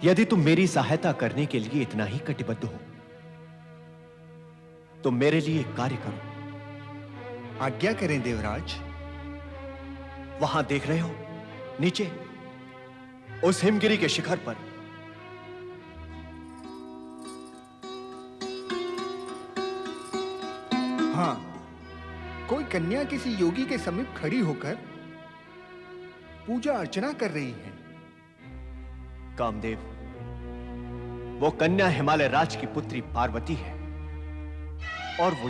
यदि तुम मेरी सहायता करने के लिए इतना ही कटिबद्ध हो तो मेरे लिए एक कार्य करो। आज्ञा करें देवराज। वहां देख रहे हो नीचे उस हिमगिरी के शिखर पर कन्या किसी योगी के समीप खड़ी होकर पूजा अर्चना कर रही है। कामदेव, वो कन्या हिमालय राज की पुत्री पार्वती है और वो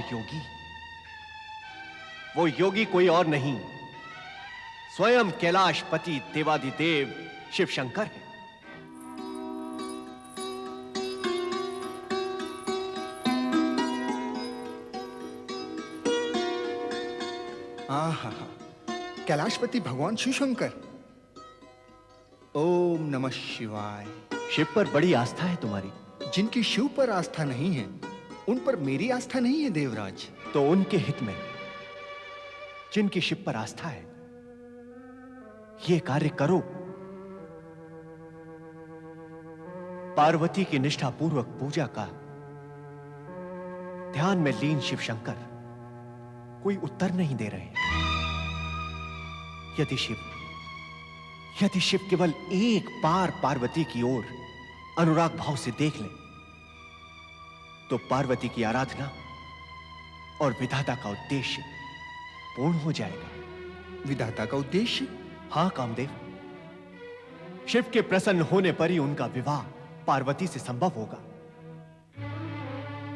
योगी कोई और नहीं, स्वयं कैलाशपति देवादिदेव शिव शंकर है। आहा, कैलाशपति भगवान शिव शंकर। ओम नमः शिवाय। शिव पर बड़ी आस्था है तुम्हारी। जिनकी शिव पर आस्था नहीं है उन पर मेरी आस्था नहीं है देवराज। तो उनके हित में जिनकी शिव पर आस्था है ये कार्य करो। पार्वती की निष्ठापूर्वक पूजा का ध्यान में लीन शिव शंकर कोई उत्तर नहीं दे रहे। यदि शिव केवल एक बार पार्वती की ओर अनुराग भाव से देख ले तो पार्वती की आराधना और विधाता का उद्देश्य पूर्ण हो जाएगा। विधाता का उद्देश्य? हाँ कामदेव, शिव के प्रसन्न होने पर ही उनका विवाह पार्वती से संभव होगा।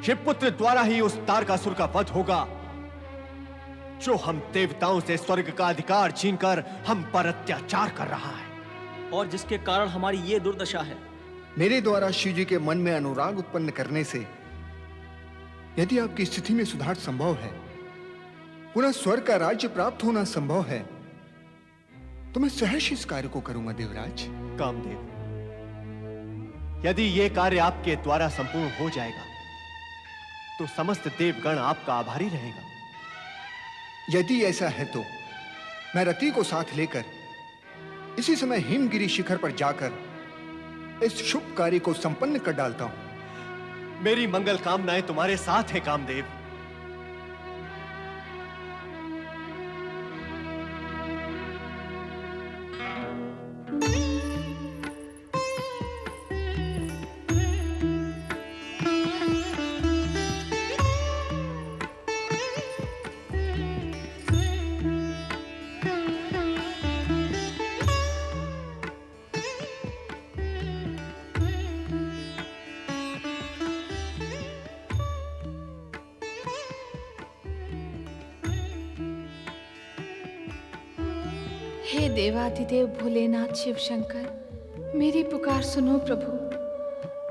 शिवपुत्र द्वारा ही उस तारकासुर का वध होगा जो हम देवताओं से स्वर्ग का अधिकार छीनकर हम पर अत्याचार कर रहा है और जिसके कारण हमारी ये दुर्दशा है। मेरे द्वारा शिव जी के मन में अनुराग उत्पन्न करने से यदि आपकी स्थिति में सुधार संभव है, पुनः स्वर्ग का राज्य प्राप्त होना संभव है, तो मैं सहर्ष इस कार्य को करूंगा देवराज। कामदेव, यदि यह कार्य आपके द्वारा संपूर्ण हो जाएगा तो समस्त देवगण आपका आभारी रहेगा। यदि ऐसा है तो मैं रति को साथ लेकर इसी समय हिमगिरी शिखर पर जाकर इस शुभ कार्य को संपन्न कर डालता हूं। मेरी मंगल कामनाएं तुम्हारे साथ है कामदेव। हे देवाधिदेव भोलेनाथ शिव शंकर, मेरी पुकार सुनो प्रभु।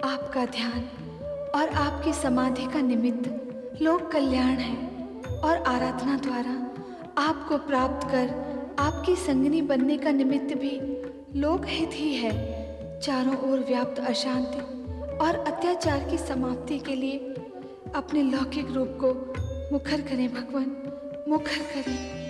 आपका ध्यान और आपकी समाधि का निमित्त लोक कल्याण है और आराधना द्वारा आपको प्राप्त कर आपकी संगनी बनने का निमित्त भी लोक हित ही है। चारों ओर व्याप्त अशांति और अत्याचार की समाप्ति के लिए अपने लौकिक रूप को मुखर करें भगवान, मुखर करें।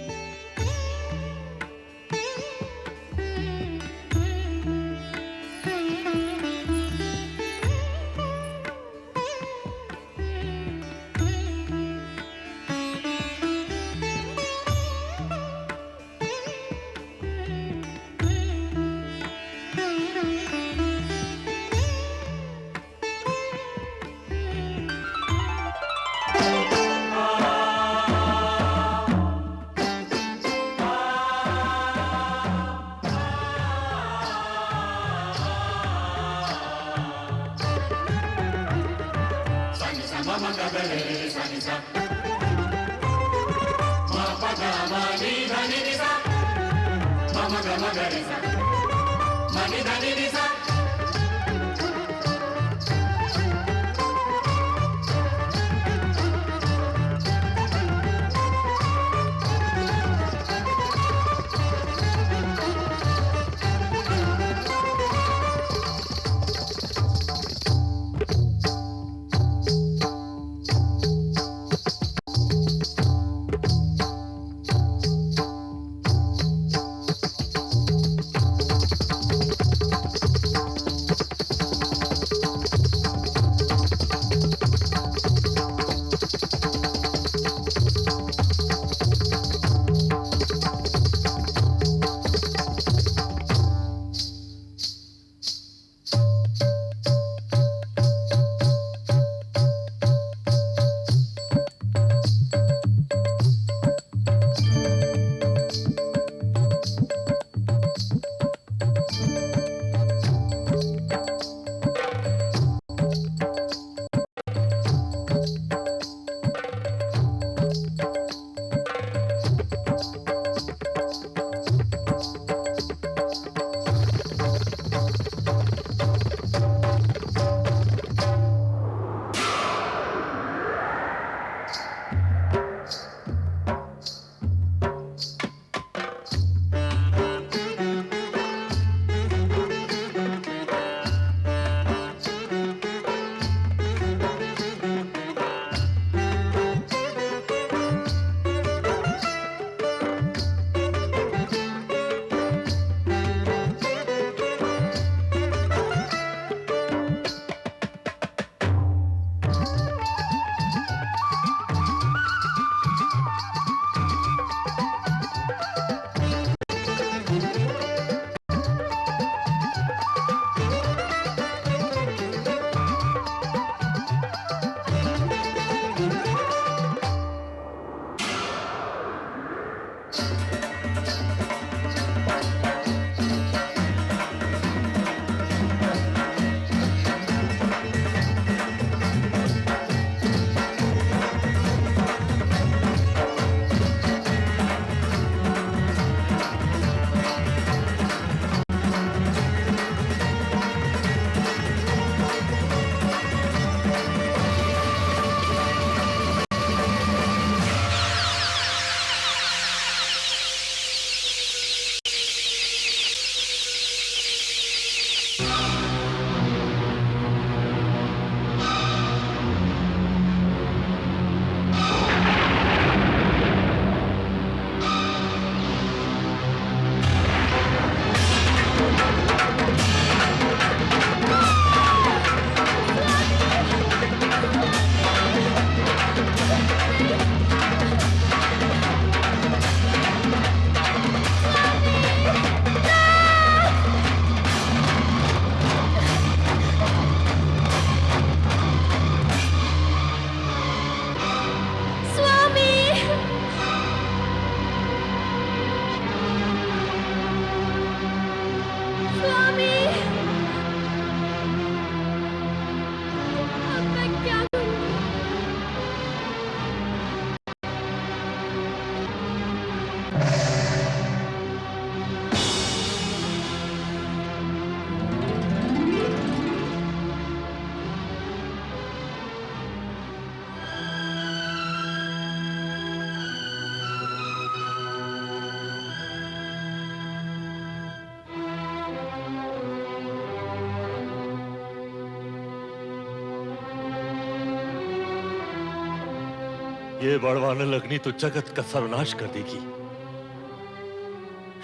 ये बड़वानल अग्नि तो जगत का सर्वनाश कर देगी।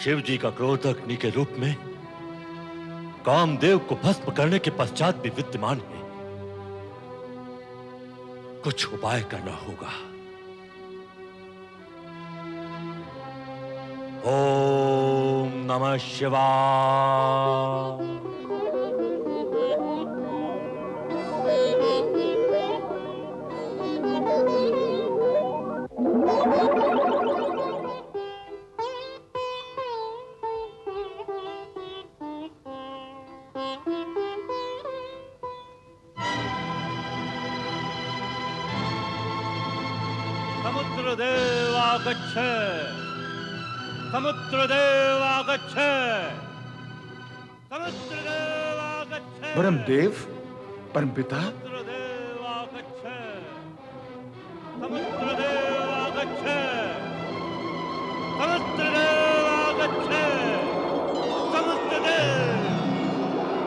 शिव जी का क्रोध अग्नि के रूप में कामदेव को भस्म करने के पश्चात भी विद्यमान है। कुछ उपाय करना होगा। ओम नमः शिवाय। समुद्रदेव आगच्छ, समुद्रदेव आगच्छ, समुद्रदेव आगच्छ। ब्रह्मदेव, परमपिता, समुद्रदेव आगच्छ, समुद्रदेव आगच्छ, समुद्रदेव आगच्छ, समुद्रदेव,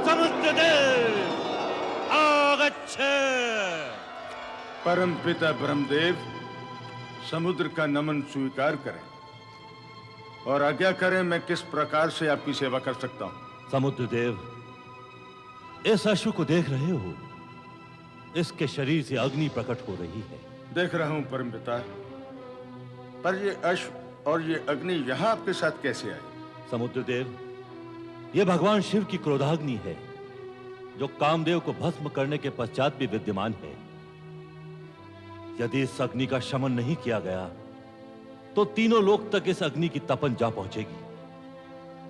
समुद्रदेव आगच्छ। परमपिता ब्रह्मदेव, समुद्र का नमन स्वीकार करें और आज्ञा करें मैं किस प्रकार से आपकी सेवा कर सकता हूं। समुद्रदेव, इस अश्व को देख रहे हो? इसके शरीर से अग्नि प्रकट हो रही है। देख रहा हूं परमपिता, पर ये अश्व और ये अग्नि यहां आपके साथ कैसे आई? समुद्रदेव, ये भगवान शिव की क्रोधाग्नि है जो कामदेव को भस्म करने के पश्चात भी विद्यमान है। यदि इस अग्नि का शमन नहीं किया गया तो तीनों लोक तक इस अग्नि की तपन जा पहुंचेगी।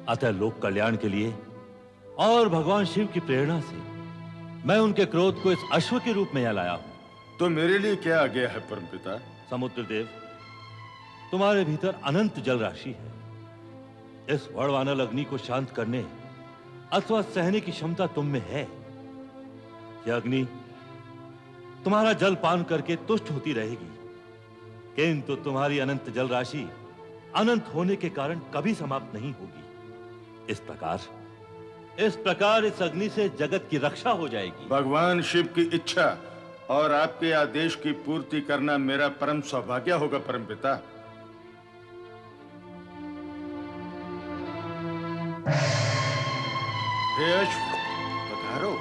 अतः लोक कल्याण के लिए और भगवान शिव की प्रेरणा से मैं उनके क्रोध को इस अश्व के रूप में यहाँ लाया हूं। तो मेरे लिए क्या आज्ञा है परमपिता? समुद्रदेव, तुम्हारे भीतर अनंत जल राशि है। इस बड़वानल अग्नि को शांत करने अथवा सहने की क्षमता तुम में है। यह अग्नि तुम्हारा जल पान करके तुष्ट होती रहेगी, किंतु तुम्हारी अनंत जल राशि अनंत होने के कारण कभी समाप्त नहीं होगी। इस प्रकार इस अग्नि से जगत की रक्षा हो जाएगी। भगवान शिव की इच्छा और आपके आदेश की पूर्ति करना मेरा परम सौभाग्य होगा परमपिता। हे अश्व, पधारो।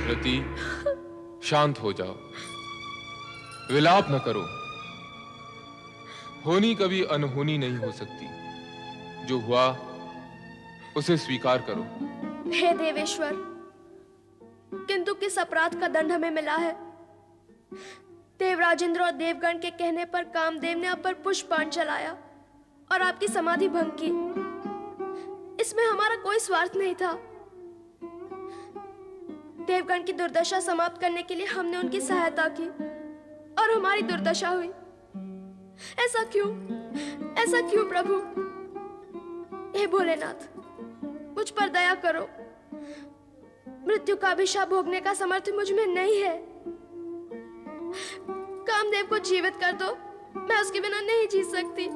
रति, शांत हो जाओ, विलाप न करो। होनी कभी अनहोनी नहीं हो सकती। जो हुआ उसे स्वीकार करो। हे देवेश्वर, किंतु किस अपराध का दंड हमें मिला है? देवराजेंद्र और देवगण के कहने पर कामदेव ने आप पर पुष्पबाण चलाया और आपकी समाधि भंग की। इसमें हमारा कोई स्वार्थ नहीं था। देवगण की दुर्दशा समाप्त करने के लिए हमने उनकी सहायता की और हमारी दुर्दशा हुई। ऐसा क्यों? ऐसा क्यों प्रभु? हे भोलेनाथ, मुझ पर दया करो। मृत्यु का अभिशाप भोगने का सामर्थ्य मुझ में नहीं है। कामदेव को जीवित कर दो, मैं उसके बिना नहीं जी सकती।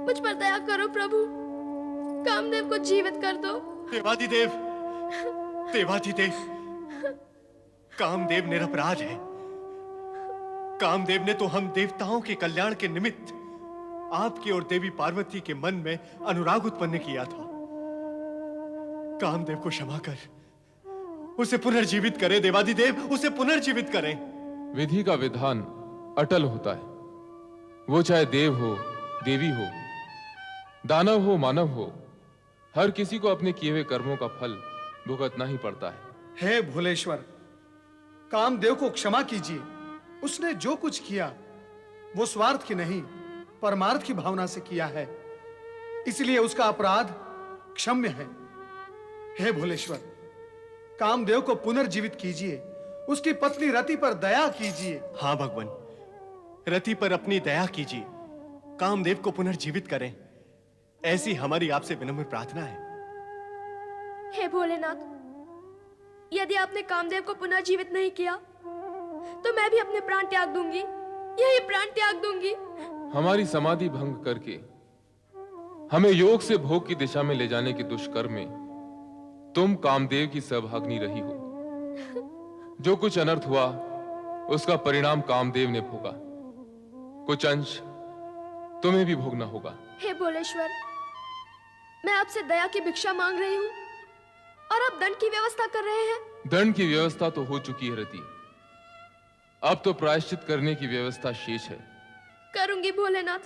मुझ पर दया करो प्रभु, कामदेव को जीवित कर दो। देवाधिदेव, देवाधिदेव, कामदेव निरपराध है। कामदेव ने तो हम देवताओं के कल्याण के निमित्त आपकी और देवी पार्वती के मन में अनुराग उत्पन्न किया था। कामदेव को क्षमा कर उसे पुनर्जीवित करें। देवाधिदेव, उसे पुनर्जीवित करें। विधि का विधान अटल होता है। वो चाहे देव हो, देवी हो, दानव हो, मानव हो, हर किसी को अपने किए हुए कर्मों का फल भुगतना ही पड़ता है। हे भोलेश्वर, कामदेव को क्षमा कीजिए। उसने जो कुछ किया वो स्वार्थ की नहीं, परमार्थ की भावना से किया है, इसलिए उसका अपराध क्षम्य है। हे भोलेश्वर, कामदेव को पुनर्जीवित कीजिए। उसकी पत्नी रति पर दया कीजिए। हाँ भगवान, रति पर अपनी दया कीजिए। कामदेव को पुनर्जीवित करें, ऐसी हमारी आपसे विनम्र प्रार्थना है। हे भोलेनाथ, यदि आपने कामदेव को पुनर्जीवित नहीं किया तो मैं भी अपने प्राण त्याग दूंगी, यही प्राण त्याग दूंगी। हमारी समाधि भंग करके हमें योग से भोग की दिशा में ले जाने के दुष्कर्म में तुम कामदेव की सहभागिनी रही हो। जो कुछ अनर्थ हुआ उसका परिणाम कामदेव ने भोगा, कुछ अंश तुम्हें भी भोगना होगा। हे भोलेश्वर, मैं आपसे दया की भिक्षा मांग रही हूँ और आप दंड की व्यवस्था कर रहे हैं। दंड की व्यवस्था तो हो चुकी है रति, अब तो प्रायश्चित करने की व्यवस्था शेष है। करूंगी भोलेनाथ,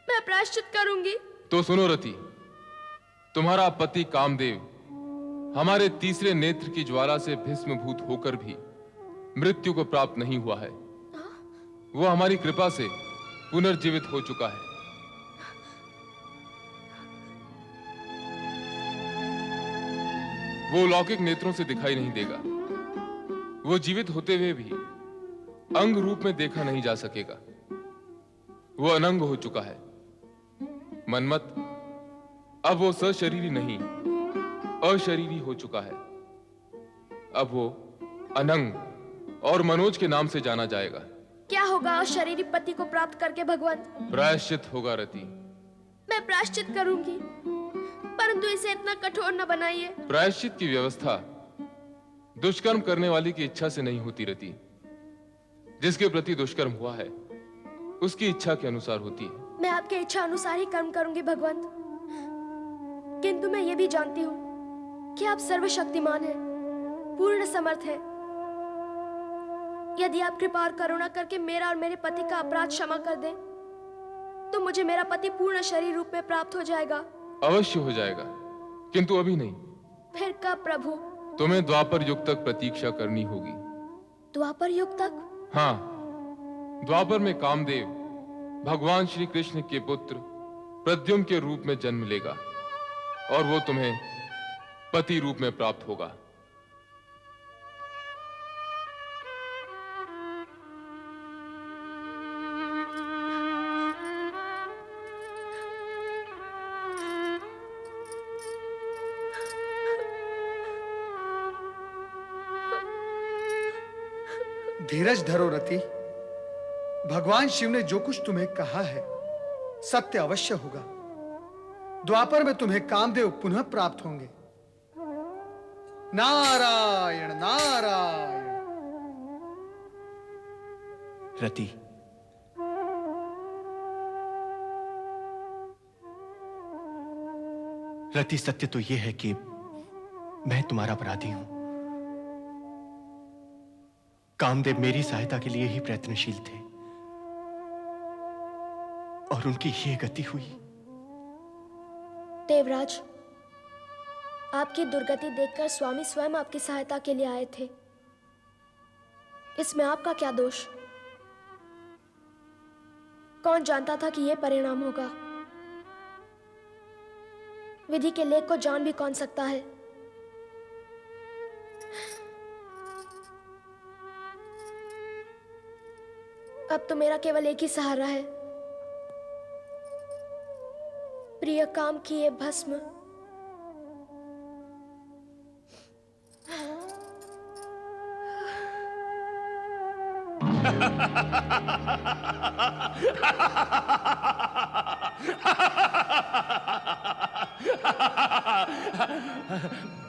मैं प्रायश्चित करूंगी। तो सुनो रति, तुम्हारा पति कामदेव हमारे तीसरे नेत्र की ज्वाला से भस्मीभूत होकर भी मृत्यु को प्राप्त नहीं हुआ है। वो हमारी कृपा से पुनर्जीवित हो चुका है। वो लौकिक नेत्रों से दिखाई नहीं देगा। वो जीवित होते हुए भी अंग रूप में देखा नहीं जा सकेगा। वो अनंग हो चुका है। मनमत, अब वो सशरीरी नहीं, अशरीरी हो चुका है। अब वो अनंग और मनोज के नाम से जाना जाएगा। क्या होगा अशरीरी पति को प्राप्त करके भगवंत? प्रायश्चित होगा रति। मैं प्रायश्चित करूंगी, परंतु इसे इतना कठोर न बनाइए। प्रायश्चित की व्यवस्था दुष्कर्म करने वाली की इच्छा से नहीं होती रति। जिसके प्रति दुष्कर्म हुआ है उसकी इच्छा के अनुसार होती है। मैं आपके इच्छा अनुसार ही कर्म करूंगी भगवंत, किंतु मैं ये भी जानती हूँ कि आप सर्वशक्तिमान हैं, पूर्ण समर्थ हैं। यदि आप कृपा और करुणा करके मेरा और मेरे पति का अपराध क्षमा कर दें तो मुझे मेरा पति पूर्ण शरीर रूप में प्राप्त हो जाएगा। अवश्य हो जाएगा, किंतु अभी नहीं। फिर कब प्रभु? तुम्हें द्वापर युग तक प्रतीक्षा करनी होगी। द्वापर युग तक? हाँ, द्वापर में कामदेव भगवान श्री कृष्ण के पुत्र प्रद्युम्न के रूप में जन्म लेगा और वो तुम्हें पति रूप में प्राप्त होगा। धीरज धरो रति। भगवान शिव ने जो कुछ तुम्हें कहा है सत्य अवश्य होगा। द्वापर में तुम्हें कामदेव पुनः प्राप्त होंगे। नारायण नारायण। रति, रति, सत्य तो यह है कि मैं तुम्हारा अपराधी हूं। कामदेव मेरी सहायता के लिए ही प्रयत्नशील थे और उनकी ये गति हुई। देवराज, आपकी दुर्गति देखकर स्वामी स्वयं आपकी सहायता के लिए आए थे। इसमें आपका क्या दोष? कौन जानता था कि यह परिणाम होगा? विधि के लेख को जान भी कौन सकता है? अब तो मेरा केवल एक ही सहारा है, प्रिय काम की ये भस्म।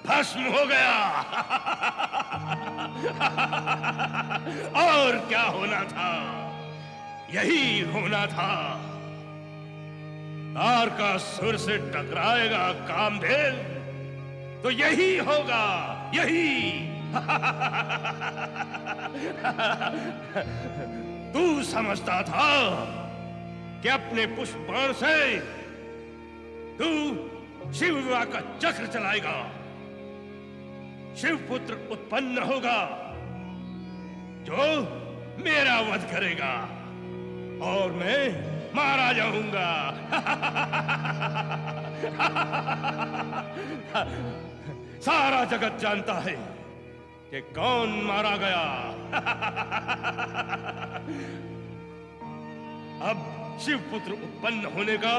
भस्म हो गया। और क्या होना था? यही होना था। तार का सुर से टकराएगा कामदेव तो यही होगा, यही। तू समझता था कि अपने पुष्प बाण से तू शिव विवाह का चक्र चलाएगा, शिव पुत्र उत्पन्न होगा जो मेरा वध करेगा और मैं मारा जाऊंगा। सारा जगत जानता है कि कौन मारा गया। अब शिव पुत्र उत्पन्न होने का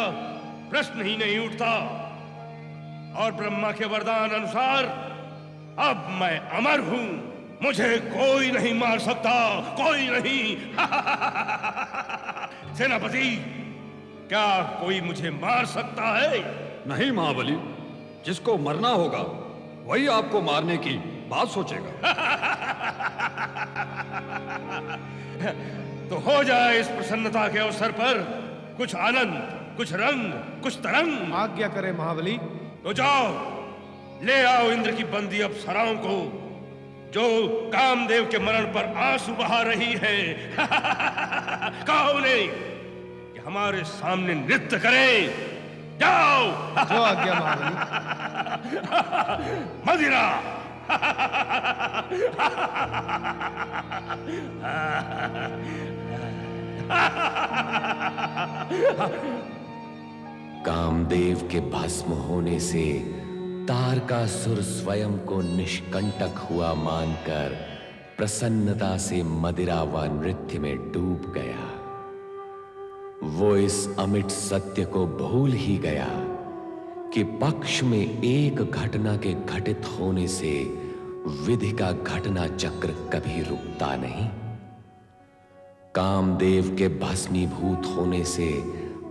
प्रश्न ही नहीं उठता और ब्रह्मा के वरदान अनुसार अब मैं अमर हूं, मुझे कोई नहीं मार सकता, कोई नहीं। सेनापति, क्या कोई मुझे मार सकता है? नहीं महाबली, जिसको मरना होगा वही आपको मारने की बात सोचेगा। तो हो जाए इस प्रसन्नता के अवसर पर कुछ आनंद, कुछ रंग, कुछ तरंग। आज्ञा करे महाबली। तो जाओ, ले आओ इंद्र की बंदी अप्सराओं को जो कामदेव के मरण पर आंसू बहा रही है। कहो उन्हें कि हमारे सामने नृत्य करें। जाओ। जो आज्ञा महाबली। मदिरा। कामदेव के भस्म होने से तारकासुर स्वयं को निष्कंटक हुआ मानकर प्रसन्नता से मदिरा व नृत्य में डूब गया। वो इस अमिट सत्य को भूल ही गया कि पक्ष में एक घटना के घटित होने से विधि का घटना चक्र कभी रुकता नहीं। कामदेव के भस्मीभूत होने से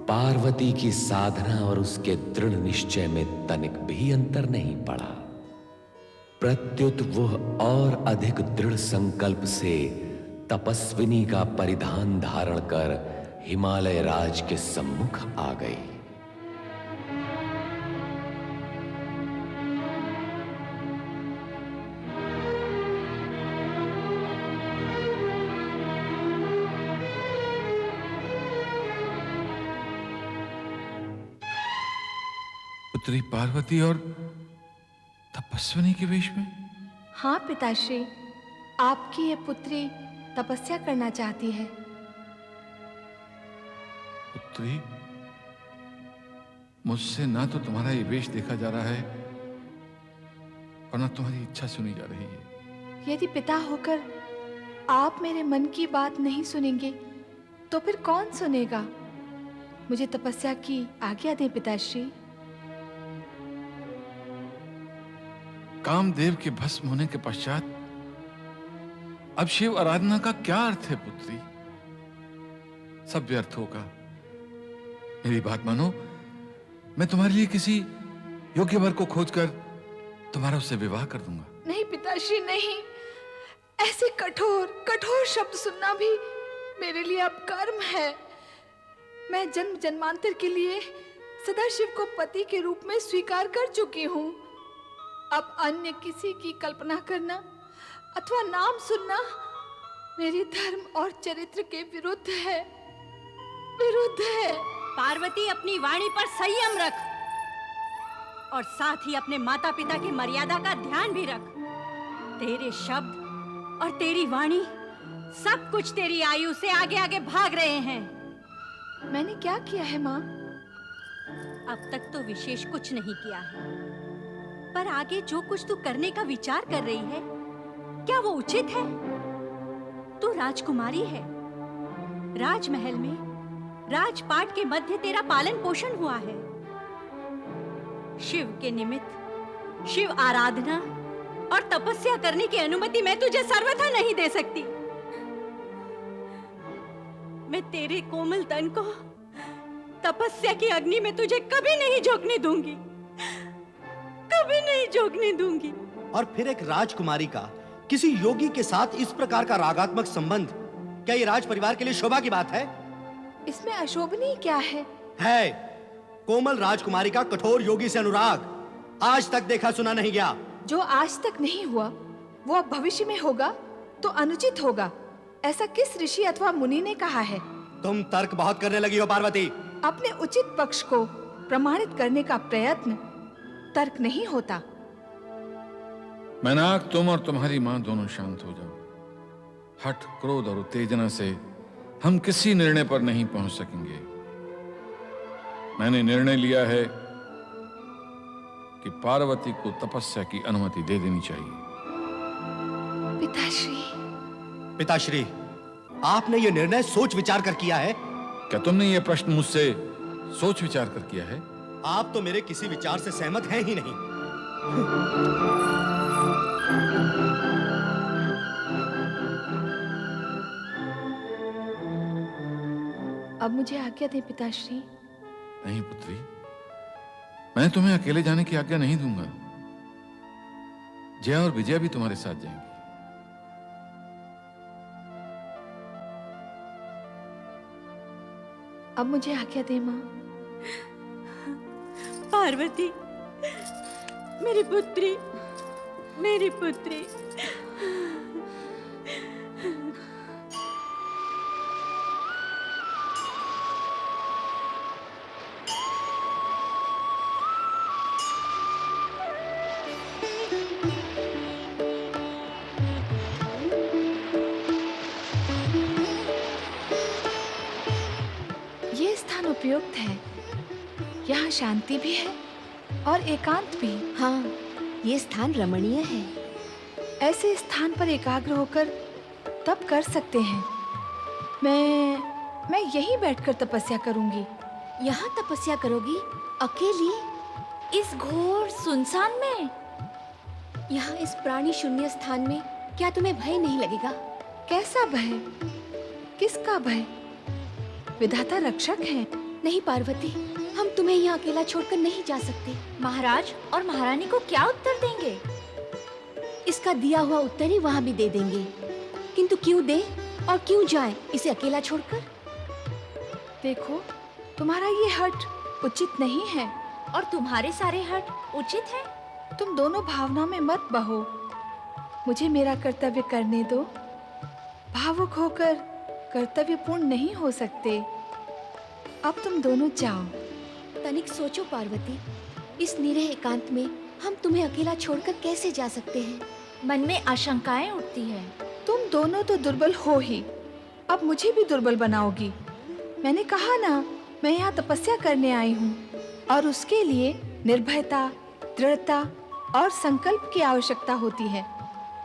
पार्वती की साधना और उसके दृढ़ निश्चय में तनिक भी अंतर नहीं पड़ा। प्रत्युत वह और अधिक दृढ़ संकल्प से तपस्विनी का परिधान धारण कर हिमालय राज के सम्मुख आ गई। पुत्री पार्वती और तपस्विनी के वेश में? हाँ पिताश्री, आपकी ये पुत्री तपस्या करना चाहती है। पुत्री, मुझसे ना तो तुम्हारा ये वेश देखा जा रहा है और ना तुम्हारी इच्छा सुनी जा रही है। यदि पिता होकर आप मेरे मन की बात नहीं सुनेंगे तो फिर कौन सुनेगा? मुझे तपस्या की आज्ञा दें पिताश्री। कामदेव के भस्म होने के पश्चात अब शिव आराधना का क्या अर्थ है पुत्री? सब व्यर्थ होगा। मेरी बात मानो, मैं तुम्हारे लिए किसी योग्य वर को खोजकर तुम्हारा उससे विवाह कर दूंगा। नहीं पिताश्री, नहीं। ऐसे कठोर कठोर शब्द सुनना भी मेरे लिए अब कर्म है। मैं जन्म जन्मांतर के लिए सदाशिव को पति के रूप में स्वीकार कर चुकी हूँ। अब अन्य किसी की कल्पना करना अथवा नाम सुनना मेरे धर्म और चरित्र के विरुद्ध है, विरुद्ध है। पार्वती, अपनी वाणी पर संयम रख और साथ ही अपने माता पिता की मर्यादा का ध्यान भी रख। तेरे शब्द और तेरी वाणी सब कुछ तेरी आयु से आगे आगे भाग रहे हैं। मैंने क्या किया है माँ? अब तक तो विशेष कुछ नहीं किया है, पर आगे जो कुछ तू करने का विचार कर रही है, क्या वो उचित है? तू राजकुमारी है। राजमहल में राजपाट के मध्य तेरा पालन पोषण हुआ है। शिव के निमित्त शिव आराधना और तपस्या करने की अनुमति मैं तुझे सर्वथा नहीं दे सकती। मैं तेरे कोमल तन को तपस्या की अग्नि में तुझे कभी नहीं झोंकने दूंगी, कभी नहीं झोंकने दूंगी। और फिर एक राजकुमारी का किसी योगी के साथ इस प्रकार का रागात्मक संबंध, क्या ये राज परिवार के लिए शोभा की बात है? इसमें अशोभनीय क्या है? है कोमल राजकुमारी का कठोर योगी से अनुराग आज तक देखा सुना नहीं गया। जो आज तक नहीं हुआ वो अब भविष्य में होगा तो अनुचित होगा, ऐसा किस ऋषि अथवा मुनि ने कहा है? तुम तर्क बहुत करने लगी हो पार्वती। अपने उचित पक्ष को प्रमाणित करने का प्रयत्न तर्क नहीं होता। मैनाक, तुम और तुम्हारी मां दोनों शांत हो जाओ। हठ, क्रोध और उत्तेजना से हम किसी निर्णय पर नहीं पहुंच सकेंगे। मैंने निर्णय लिया है कि पार्वती को तपस्या की अनुमति दे देनी चाहिए। पिताश्री, पिताश्री, आपने ये निर्णय सोच विचार कर किया है? क्या तुमने ये प्रश्न मुझसे सोच विचार कर किया है? आप तो मेरे किसी विचार से सहमत हैं ही नहीं। अब मुझे आज्ञा दें पिताश्री। नहीं पुत्री, मैं तुम्हें अकेले जाने की आज्ञा नहीं दूंगा। जया और विजया भी तुम्हारे साथ जाएंगी। अब मुझे आज्ञा दे माँ। पार्वती, मेरी पुत्री, मेरी पुत्री। ये स्थान उपयुक्त है। यहाँ शांति भी है और एकांत भी। हाँ, ये स्थान रमणीय है। ऐसे स्थान पर एकाग्र होकर तप कर सकते हैं। मैं यहीं बैठकर तपस्या करूंगी। यहाँ तपस्या करोगी? अकेली? इस घोर सुनसान में? यहाँ इस प्राणी शून्य स्थान में क्या तुम्हें भय नहीं लगेगा? कैसा भय? किसका भय? विधाता रक्षक है। नहीं पार्वती, हम तुम्हें यहाँ अकेला छोड़कर नहीं जा सकते। महाराज और महारानी को क्या उत्तर देंगे? इसका दिया हुआ उत्तर ही वहाँ भी दे देंगे, किंतु क्यों दे और क्यों जाए इसे अकेला छोड़कर? देखो, तुम्हारा ये हठ उचित नहीं है और तुम्हारे सारे हठ उचित हैं। तुम दोनों भावना में मत बहो। मुझे मेरा कर्तव्य करने दो। भावुक होकर कर्तव्य पूर्ण नहीं हो सकते। अब तुम दोनों जाओ। तनिक सोचो पार्वती, इस निरह एकांत में हम तुम्हें अकेला छोड़कर कैसे जा सकते हैं? मन में आशंकाएं उठती है। तुम दोनों तो दुर्बल हो ही, अब मुझे भी दुर्बल बनाओगी। मैंने कहा ना, मैं यहाँ तपस्या करने आई हूँ और उसके लिए निर्भयता, दृढ़ता और संकल्प की आवश्यकता होती है।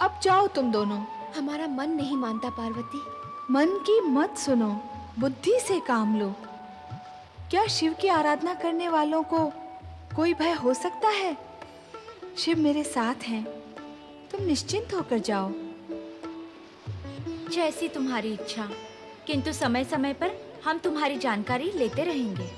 अब जाओ तुम दोनों। हमारा मन नहीं मानता पार्वती। मन की मत सुनो, बुद्धि से काम लो। क्या शिव की आराधना करने वालों को कोई भय हो सकता है? शिव मेरे साथ हैं। तुम निश्चिंत होकर जाओ। जैसी तुम्हारी इच्छा, किंतु समय समय पर हम तुम्हारी जानकारी लेते रहेंगे।